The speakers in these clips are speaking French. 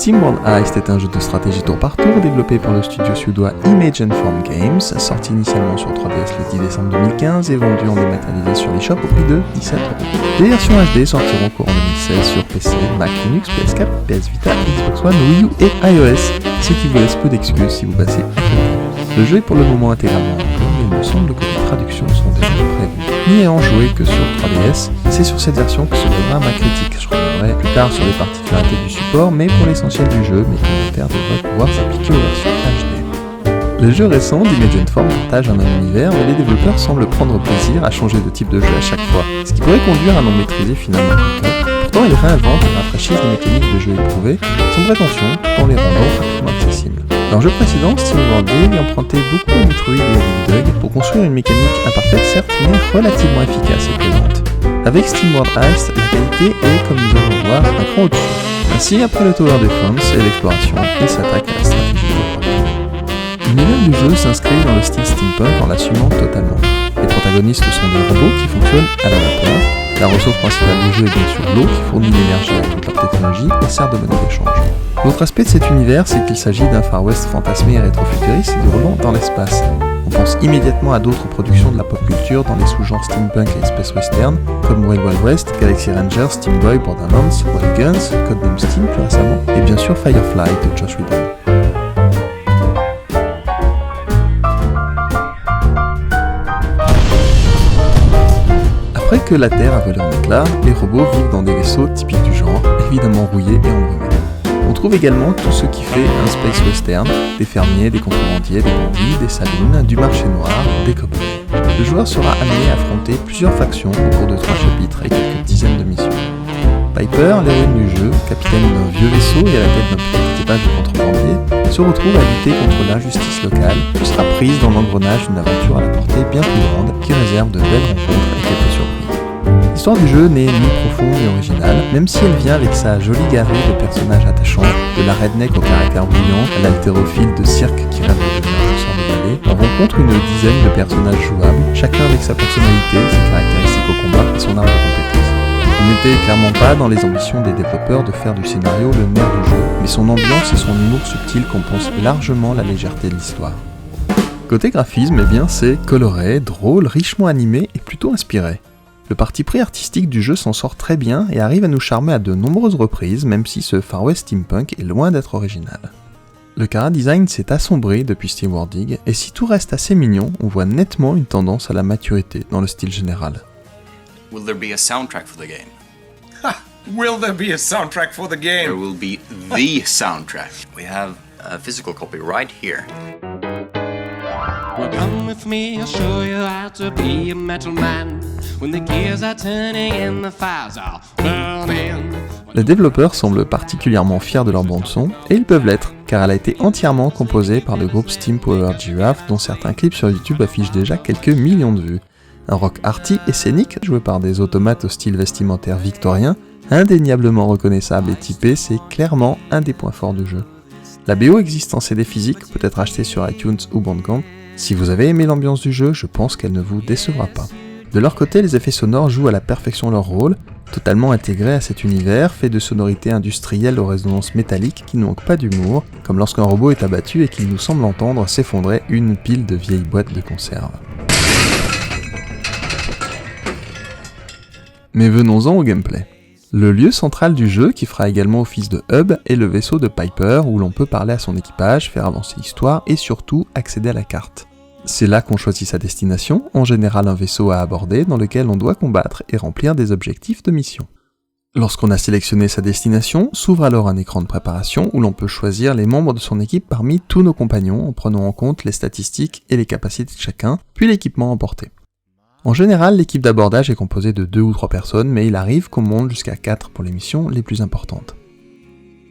SteamWorld Heist est un jeu de stratégie tour par tour développé par le studio suédois Image & Form Games, sorti initialement sur 3DS le 10 décembre 2015 et vendu en dématérialisé sur l'eShop au prix de 17€. Des versions HD sortiront courant 2016 sur PC, Mac, Linux, PS4, PS Vita, Xbox One, Wii U et iOS, ce qui vous laisse peu d'excuses si vous passez à côté. Le jeu est pour le moment intégralement en anglais, mais il me semble que les traductions sont déjà prévues. N'y ayant joué que sur 3DS, c'est sur cette version que se donnera ma critique. Je reviendrai plus tard sur les particularités du support, mais pour l'essentiel du jeu, mes commentaires devraient pouvoir s'appliquer aux versions HD. Le jeu récent d'Image & Form partage un même univers, mais les développeurs semblent prendre plaisir à changer de type de jeu à chaque fois, ce qui pourrait conduire à non maîtriser finalement le code. Pourtant, ils réinventent et rafraîchissent des mécaniques de jeu éprouvées, sans prétention, tout en les rendant rapidement accessibles. Dans le jeu précédent, SteamWorld Dig empruntait beaucoup à Metroid et à Dig Dug pour construire une mécanique imparfaite certes, mais relativement efficace et plaisante. Avec SteamWorld Heist, la qualité est, comme nous allons voir, un cran au-dessus. Ainsi, après le Tower Defense et l'exploration, il s'attaque à la stratégie de produit. L'univers du jeu s'inscrit dans le style steampunk en l'assumant totalement. Les protagonistes sont des robots qui fonctionnent à la vapeur. La ressource principale du jeu est bien sûr l'eau qui fournit l'énergie à toute leur technologie et sert de monnaie d'échange. L'autre aspect de cet univers, c'est qu'il s'agit d'un Far West fantasmé et rétrofuturiste se déroulant dans l'espace. On pense immédiatement à d'autres productions de la pop culture dans les sous-genres steampunk et space western, comme Wild Wild West, Galaxy Rangers, Steam Boy, Borderlands, Wild Guns, Codename Steam plus récemment, et bien sûr Firefly de Joss Whedon. Après que la Terre a volé en éclats, les robots vivent dans des vaisseaux typiques du genre, évidemment rouillés et embrumés. On trouve également tout ce qui fait un space western, des fermiers, des contrebandiers, des bandits, des saloons, du marché noir, des cowboys. Le joueur sera amené à affronter plusieurs factions au cours de 3 chapitres et quelques dizaines de missions. Piper, l'héroïne du jeu, capitaine d'un vieux vaisseau et à la tête d'un petit équipage de contrebandiers, se retrouve à lutter contre l'injustice locale, puis sera prise dans l'engrenage d'une aventure à la portée bien plus grande qui réserve de belles rencontres et quelques surprises. L'histoire du jeu n'est ni profonde ni originale, même si elle vient avec sa jolie galerie de personnages attachants, de la redneck au caractère bouillant, à l'haltérophile de cirque qui rêve de devenir danseur de ballet. On rencontre une dizaine de personnages jouables, chacun avec sa personnalité, ses caractéristiques au combat et son arme de compétence. Il n'était clairement pas dans les ambitions des développeurs de faire du scénario le nerf du jeu, mais son ambiance et son humour subtil compensent largement la légèreté de l'histoire. Côté graphisme, eh bien c'est coloré, drôle, richement animé et plutôt inspiré. Le parti pris artistique du jeu s'en sort très bien et arrive à nous charmer à de nombreuses reprises, même si ce Far West steampunk est loin d'être original. Le chara-design s'est assombri depuis SteamWorld Dig, et si tout reste assez mignon, on voit nettement une tendance à la maturité dans le style général. Will there be a soundtrack for the game? Ha! Will there be a soundtrack for the game? There will be the soundtrack. We have a physical copy right here. Well, come with me, I'll show you how to be a metal man. When the gears are turning and the fires are burning. Les développeurs semblent particulièrement fiers de leur bande-son, et ils peuvent l'être, car elle a été entièrement composée par le groupe Steam Powered Giraffe, dont certains clips sur YouTube affichent déjà quelques millions de vues. Un rock arty et scénique, joué par des automates au style vestimentaire victorien, indéniablement reconnaissable et typé, c'est clairement un des points forts du jeu. La BO existe en CD physique, peut être achetée sur iTunes ou Bandcamp. Si vous avez aimé l'ambiance du jeu, je pense qu'elle ne vous décevra pas. De leur côté, les effets sonores jouent à la perfection leur rôle, totalement intégrés à cet univers, fait de sonorités industrielles aux résonances métalliques qui ne manquent pas d'humour, comme lorsqu'un robot est abattu et qu'il nous semble entendre s'effondrer une pile de vieilles boîtes de conserve. Mais venons-en au gameplay. Le lieu central du jeu, qui fera également office de hub, est le vaisseau de Piper, où l'on peut parler à son équipage, faire avancer l'histoire et surtout accéder à la carte. C'est là qu'on choisit sa destination, en général un vaisseau à aborder dans lequel on doit combattre et remplir des objectifs de mission. Lorsqu'on a sélectionné sa destination, s'ouvre alors un écran de préparation où l'on peut choisir les membres de son équipe parmi tous nos compagnons en prenant en compte les statistiques et les capacités de chacun, puis l'équipement emporté. En général, l'équipe d'abordage est composée de 2 ou 3 personnes, mais il arrive qu'on monte jusqu'à 4 pour les missions les plus importantes.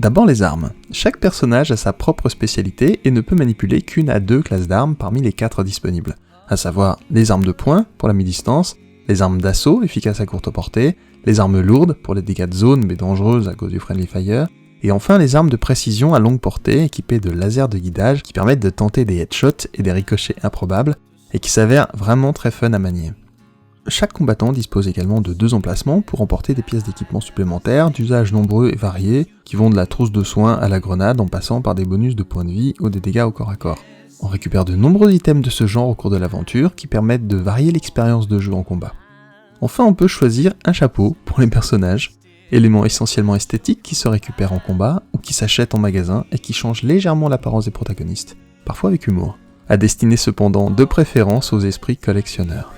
D'abord les armes. Chaque personnage a sa propre spécialité et ne peut manipuler qu'une à 2 classes d'armes parmi les 4 disponibles, à savoir les armes de poing pour la mi-distance, les armes d'assaut efficaces à courte portée, les armes lourdes pour les dégâts de zone mais dangereuses à cause du friendly fire, et enfin les armes de précision à longue portée équipées de lasers de guidage qui permettent de tenter des headshots et des ricochets improbables, et qui s'avèrent vraiment très fun à manier. Chaque combattant dispose également de 2 emplacements pour emporter des pièces d'équipement supplémentaires d'usages nombreux et variés, qui vont de la trousse de soins à la grenade en passant par des bonus de points de vie ou des dégâts au corps à corps. On récupère de nombreux items de ce genre au cours de l'aventure qui permettent de varier l'expérience de jeu en combat. Enfin, on peut choisir un chapeau pour les personnages, élément essentiellement esthétique qui se récupère en combat ou qui s'achète en magasin et qui change légèrement l'apparence des protagonistes, parfois avec humour, à destiner cependant de préférence aux esprits collectionneurs.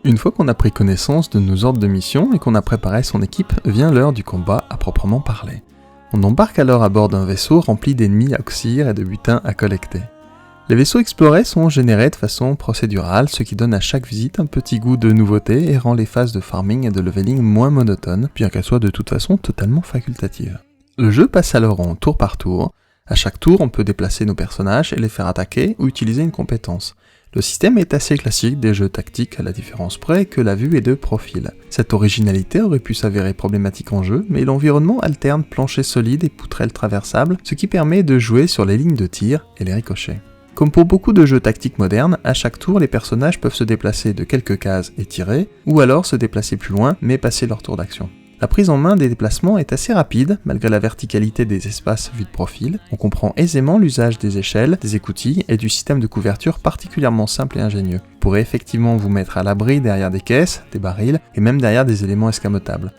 Une fois qu'on a pris connaissance de nos ordres de mission et qu'on a préparé son équipe, vient l'heure du combat à proprement parler. On embarque alors à bord d'un vaisseau rempli d'ennemis à oxyre et de butin à collecter. Les vaisseaux explorés sont générés de façon procédurale, ce qui donne à chaque visite un petit goût de nouveauté et rend les phases de farming et de leveling moins monotones, bien qu'elles soient de toute façon totalement facultatives. Le jeu passe alors en tour par tour. À chaque tour, on peut déplacer nos personnages et les faire attaquer ou utiliser une compétence. Le système est assez classique des jeux tactiques à la différence près que la vue est de profil. Cette originalité aurait pu s'avérer problématique en jeu, mais l'environnement alterne plancher solide et poutrelles traversables, ce qui permet de jouer sur les lignes de tir et les ricochets. Comme pour beaucoup de jeux tactiques modernes, à chaque tour les personnages peuvent se déplacer de quelques cases et tirer, ou alors se déplacer plus loin mais passer leur tour d'action. La prise en main des déplacements est assez rapide, malgré la verticalité des espaces vus de profil. On comprend aisément l'usage des échelles, des écoutilles et du système de couverture particulièrement simple et ingénieux. Vous pourrez effectivement vous mettre à l'abri derrière des caisses, des barils et même derrière des éléments escamotables.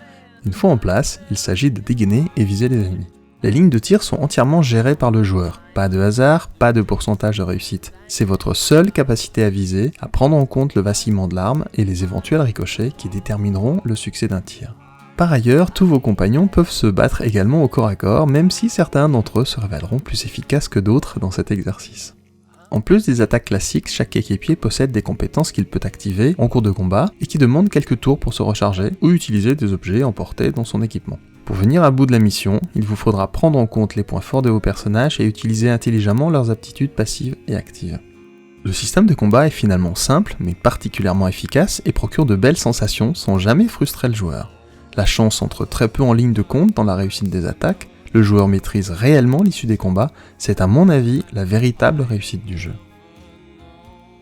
Une fois en place, il s'agit de dégainer et viser les ennemis. Les lignes de tir sont entièrement gérées par le joueur. Pas de hasard, pas de pourcentage de réussite. C'est votre seule capacité à viser, à prendre en compte le vacillement de l'arme et les éventuels ricochets qui détermineront le succès d'un tir. Par ailleurs, tous vos compagnons peuvent se battre également au corps à corps, même si certains d'entre eux se révéleront plus efficaces que d'autres dans cet exercice. En plus des attaques classiques, chaque équipier possède des compétences qu'il peut activer en cours de combat et qui demandent quelques tours pour se recharger ou utiliser des objets emportés dans son équipement. Pour venir à bout de la mission, il vous faudra prendre en compte les points forts de vos personnages et utiliser intelligemment leurs aptitudes passives et actives. Le système de combat est finalement simple, mais particulièrement efficace et procure de belles sensations sans jamais frustrer le joueur. La chance entre très peu en ligne de compte dans la réussite des attaques, le joueur maîtrise réellement l'issue des combats, c'est à mon avis la véritable réussite du jeu.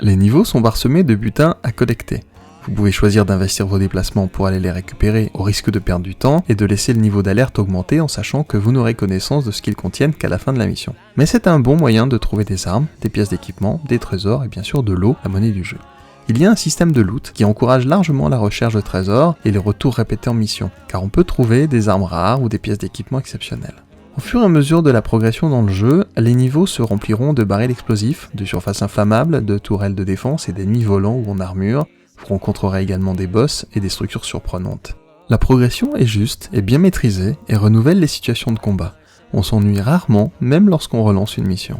Les niveaux sont parsemés de butins à collecter. Vous pouvez choisir d'investir vos déplacements pour aller les récupérer au risque de perdre du temps et de laisser le niveau d'alerte augmenter en sachant que vous n'aurez connaissance de ce qu'ils contiennent qu'à la fin de la mission. Mais c'est un bon moyen de trouver des armes, des pièces d'équipement, des trésors et bien sûr de l'eau, la monnaie du jeu. Il y a un système de loot qui encourage largement la recherche de trésors et les retours répétés en mission, car on peut trouver des armes rares ou des pièces d'équipement exceptionnelles. Au fur et à mesure de la progression dans le jeu, les niveaux se rempliront de barils explosifs, de surfaces inflammables, de tourelles de défense et d'ennemis volants ou en armure. Vous rencontrerez également des boss et des structures surprenantes. La progression est juste et bien maîtrisée et renouvelle les situations de combat. On s'ennuie rarement, même lorsqu'on relance une mission.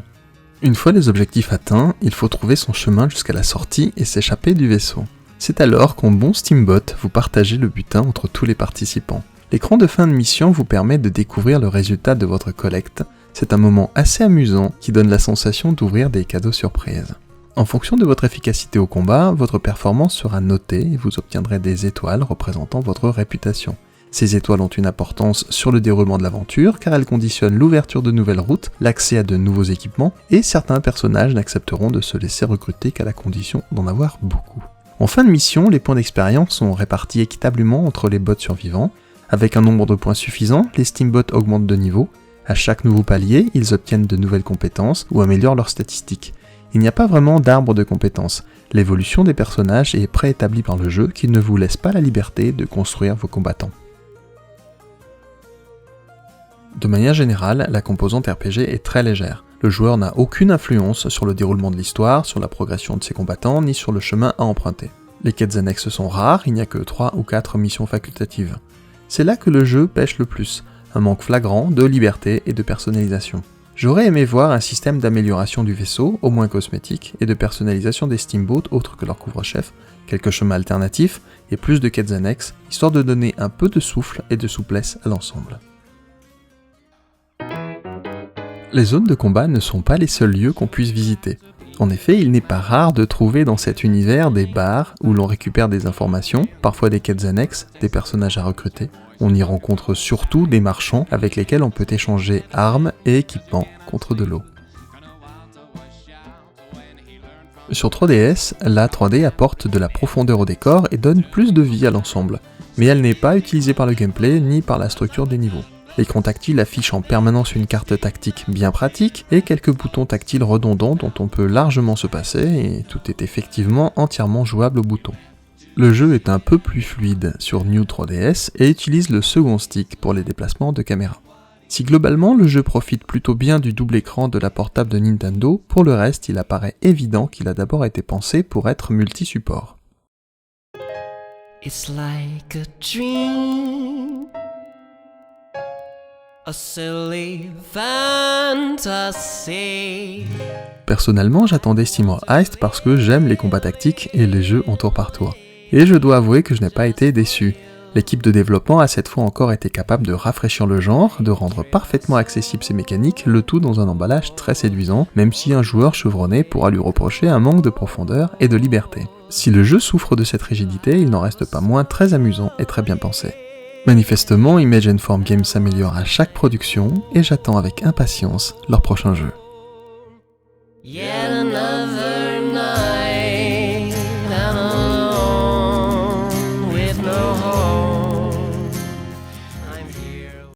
Une fois les objectifs atteints, il faut trouver son chemin jusqu'à la sortie et s'échapper du vaisseau. C'est alors qu'en bon Steambot, vous partagez le butin entre tous les participants. L'écran de fin de mission vous permet de découvrir le résultat de votre collecte. C'est un moment assez amusant qui donne la sensation d'ouvrir des cadeaux surprises. En fonction de votre efficacité au combat, votre performance sera notée et vous obtiendrez des étoiles représentant votre réputation. Ces étoiles ont une importance sur le déroulement de l'aventure car elles conditionnent l'ouverture de nouvelles routes, l'accès à de nouveaux équipements et certains personnages n'accepteront de se laisser recruter qu'à la condition d'en avoir beaucoup. En fin de mission, les points d'expérience sont répartis équitablement entre les bots survivants. Avec un nombre de points suffisant, les Steambots augmentent de niveau. À chaque nouveau palier, ils obtiennent de nouvelles compétences ou améliorent leurs statistiques. Il n'y a pas vraiment d'arbre de compétences. L'évolution des personnages est préétablie par le jeu qui ne vous laisse pas la liberté de construire vos combattants. De manière générale, la composante RPG est très légère. Le joueur n'a aucune influence sur le déroulement de l'histoire, sur la progression de ses combattants, ni sur le chemin à emprunter. Les quêtes annexes sont rares, il n'y a que 3 ou 4 missions facultatives. C'est là que le jeu pêche le plus, un manque flagrant de liberté et de personnalisation. J'aurais aimé voir un système d'amélioration du vaisseau, au moins cosmétique, et de personnalisation des Steamboats autres que leur couvre-chef, quelques chemins alternatifs et plus de quêtes annexes, histoire de donner un peu de souffle et de souplesse à l'ensemble. Les zones de combat ne sont pas les seuls lieux qu'on puisse visiter. En effet, il n'est pas rare de trouver dans cet univers des bars où l'on récupère des informations, parfois des quêtes annexes, des personnages à recruter. On y rencontre surtout des marchands avec lesquels on peut échanger armes et équipements contre de l'eau. Sur 3DS, la 3D apporte de la profondeur au décor et donne plus de vie à l'ensemble, mais elle n'est pas utilisée par le gameplay ni par la structure des niveaux. L'écran tactile affiche en permanence une carte tactique bien pratique et quelques boutons tactiles redondants dont on peut largement se passer, et tout est effectivement entièrement jouable au bouton. Le jeu est un peu plus fluide sur New 3DS et utilise le second stick pour les déplacements de caméra. Si globalement le jeu profite plutôt bien du double écran de la portable de Nintendo, pour le reste il apparaît évident qu'il a d'abord été pensé pour être multi-support. It's like a dream, a silly fantasy. Personnellement, j'attendais Steamworld Heist parce que j'aime les combats tactiques et les jeux en tour par tour. Et je dois avouer que je n'ai pas été déçu. L'équipe de développement a cette fois encore été capable de rafraîchir le genre, de rendre parfaitement accessibles ses mécaniques, le tout dans un emballage très séduisant, même si un joueur chevronné pourra lui reprocher un manque de profondeur et de liberté. Si le jeu souffre de cette rigidité, il n'en reste pas moins très amusant et très bien pensé. Manifestement, Image & Form Games s'améliore à chaque production, et j'attends avec impatience leur prochain jeu. Yet another night.